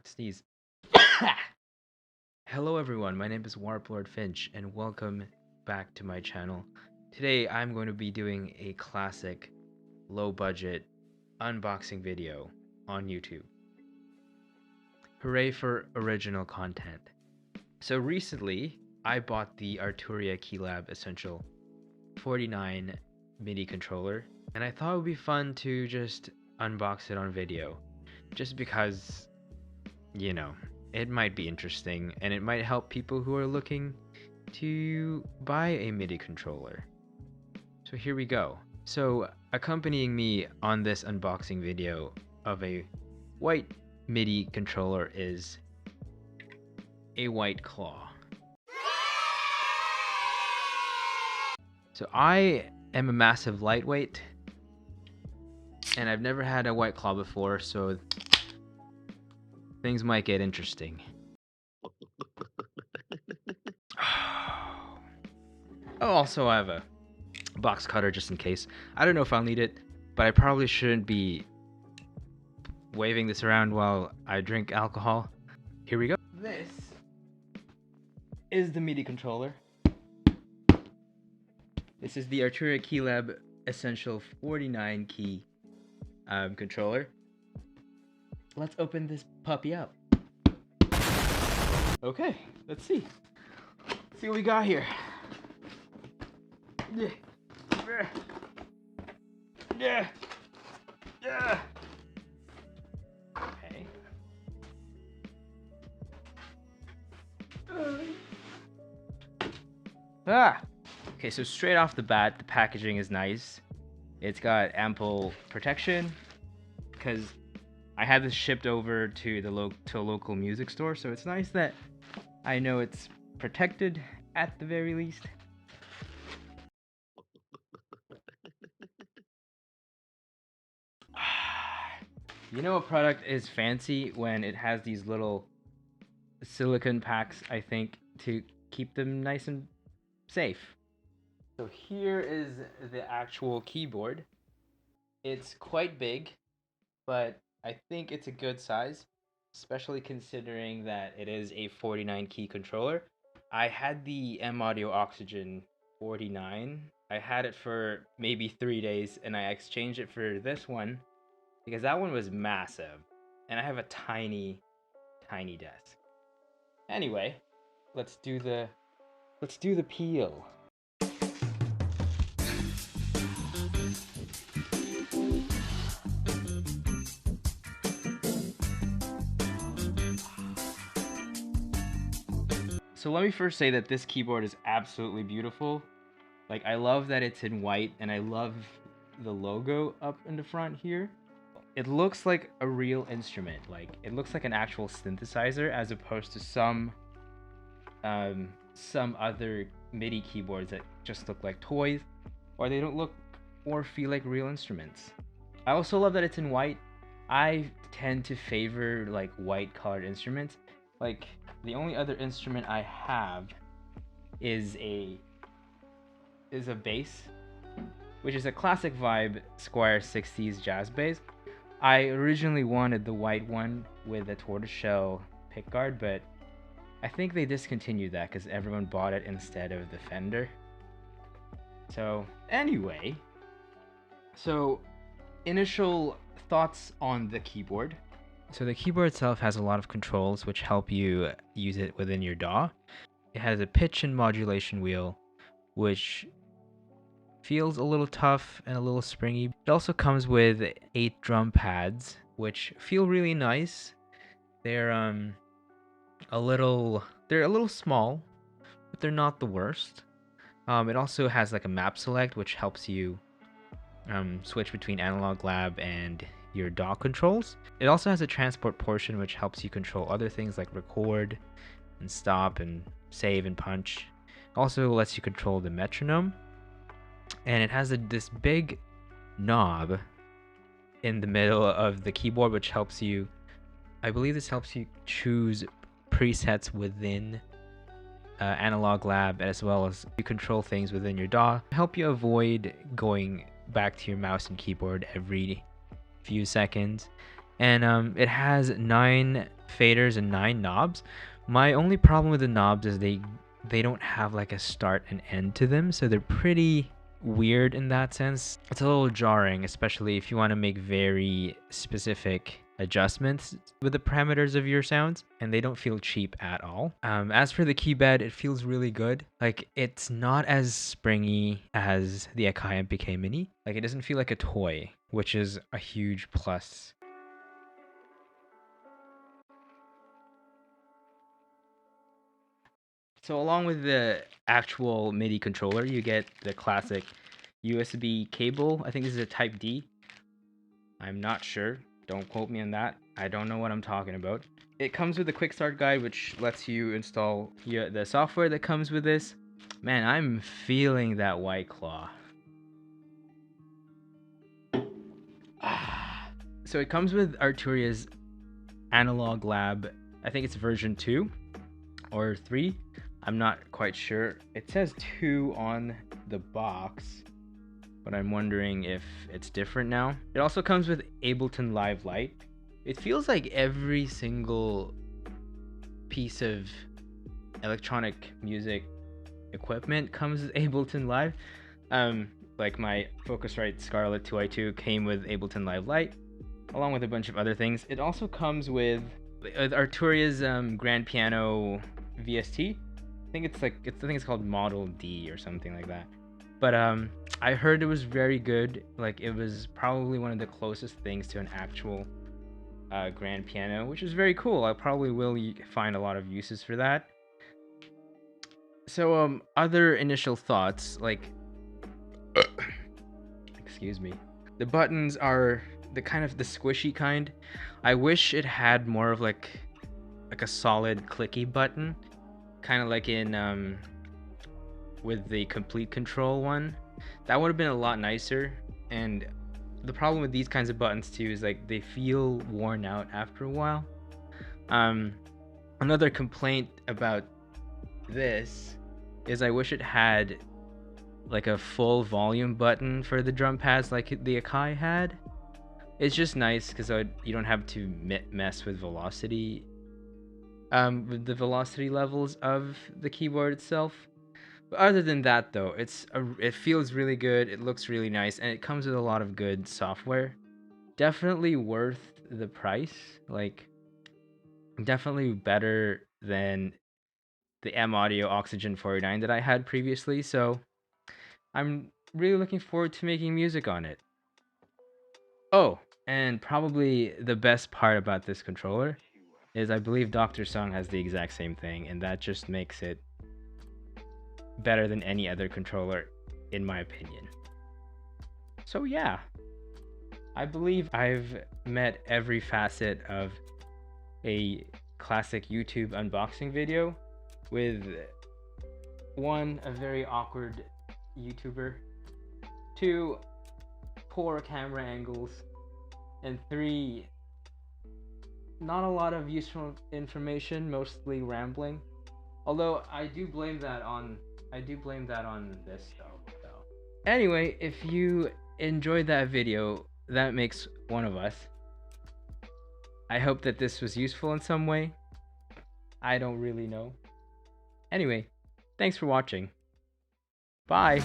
Sneeze. Hello everyone, my name is Warplord Finch and welcome back to my channel. Today I'm going to be doing a classic low budget unboxing video on YouTube. Hooray for original content. So recently I bought the Arturia Keylab Essential 49 Midi controller and I thought it would be fun to just unbox it on video just because, you know, it might be interesting and it might help people who are looking to buy a MIDI controller. So here we go. So accompanying me on this unboxing video of a white MIDI controller is a White Claw. So I am a massive lightweight and I've never had a White Claw before, so things might get interesting. Oh, also I have a box cutter just in case. I don't know if I'll need it, but I probably shouldn't be waving this around while I drink alcohol. Here we go. This is the MIDI controller. This is the Arturia Keylab Essential 49 key controller. Let's open this puppy up. Okay, let's see. Let's see what we got here. Yeah. Yeah. Yeah. Okay. Okay, so straight off the bat, the packaging is nice. It's got ample protection because I had this shipped over to a local music store, so it's nice that I know it's protected at the very least. You know, a product is fancy when it has these little silicone packs, I think, to keep them nice and safe. So here is the actual keyboard. It's quite big, but I think it's a good size, especially considering that it is a 49 key controller. I had the M Audio Oxygen 49. I had it for maybe 3 days and I exchanged it for this one because that one was massive and I have a tiny desk. Anyway, let's do the peel. So let me first say that this keyboard is absolutely beautiful. Like, I love that it's in white and I love the logo up in the front here. It looks like a real instrument. Like, it looks like an actual synthesizer as opposed to some other MIDI keyboards that just look like toys, or they don't look or feel like real instruments. I also love that it's in white. I tend to favor like white colored instruments. Like, the only other instrument I have is a bass, which is a classic vibe Squire 60s jazz bass. I originally wanted the white one with a tortoiseshell pickguard, but I think they discontinued that because everyone bought it instead of the Fender. So anyway, initial thoughts on the keyboard. So the keyboard itself has a lot of controls which help you use it within your DAW. It has a pitch and modulation wheel, which feels a little tough and a little springy. It also comes with 8 drum pads, which feel really nice. They're a little small, but they're not the worst. It also has like a map select, which helps you switch between analog lab and your DAW controls. It also has a transport portion, which helps you control other things like record and stop and save and punch. Also lets you control the metronome. And it has this big knob in the middle of the keyboard, which helps you, I believe this helps you choose presets within Analog Lab, as well as you control things within your DAW. Help you avoid going back to your mouse and keyboard every few seconds. And it has 9 faders and 9 knobs. My only problem with the knobs is they don't have like a start and end to them, so they're pretty weird in that sense. It's a little jarring, especially if you want to make very specific adjustments with the parameters of your sounds, and they don't feel cheap at all. As for the key bed, it feels really good. Like, it's not as springy as the Akai MPK Mini. Like, it doesn't feel like a toy, which is a huge plus. So along with the actual MIDI controller, you get the classic USB cable. I think this is a Type D. I'm not sure. Don't quote me on that. I don't know what I'm talking about. It comes with a quick start guide, which lets you install the software that comes with this. Man, I'm feeling that White Claw. So it comes with Arturia's Analog Lab. I think it's version 2 or 3. I'm not quite sure. It says 2 on the box, but I'm wondering if it's different now. It also comes with Ableton Live Lite. It feels like every single piece of electronic music equipment comes with Ableton Live. Like my Focusrite Scarlett 2i2 came with Ableton Live Lite, along with a bunch of other things. It also comes with Arturia's Grand Piano VST. I think it's called Model D or something like that. But I heard it was very good. Like, it was probably one of the closest things to an actual grand piano, which is very cool. I probably will find a lot of uses for that. So other initial thoughts, like excuse me. The buttons are the kind of the squishy kind. I wish it had more of like a solid clicky button, kind of like in with the complete control one. That would have been a lot nicer. And the problem with these kinds of buttons too is like they feel worn out after a while. Another complaint about this is I wish it had like a full volume button for the drum pads like the Akai had. It's just nice because you don't have to mess with velocity, with the velocity levels of the keyboard itself. But other than that, though, it feels really good. It looks really nice, and it comes with a lot of good software. Definitely worth the price. Like, definitely better than the M Audio Oxygen 49 that I had previously. So I'm really looking forward to making music on it. Oh, and probably the best part about this controller is I believe Dr. Song has the exact same thing, and that just makes it better than any other controller, in my opinion. So yeah, I believe I've met every facet of a classic YouTube unboxing video, with 1, a very awkward YouTuber, 2, poor camera angles, and 3, not a lot of useful information, mostly rambling. Although I do blame that on this though. So anyway, if you enjoyed that video, that makes one of us. I hope that this was useful in some way. I don't really know. Anyway, thanks for watching. Bye.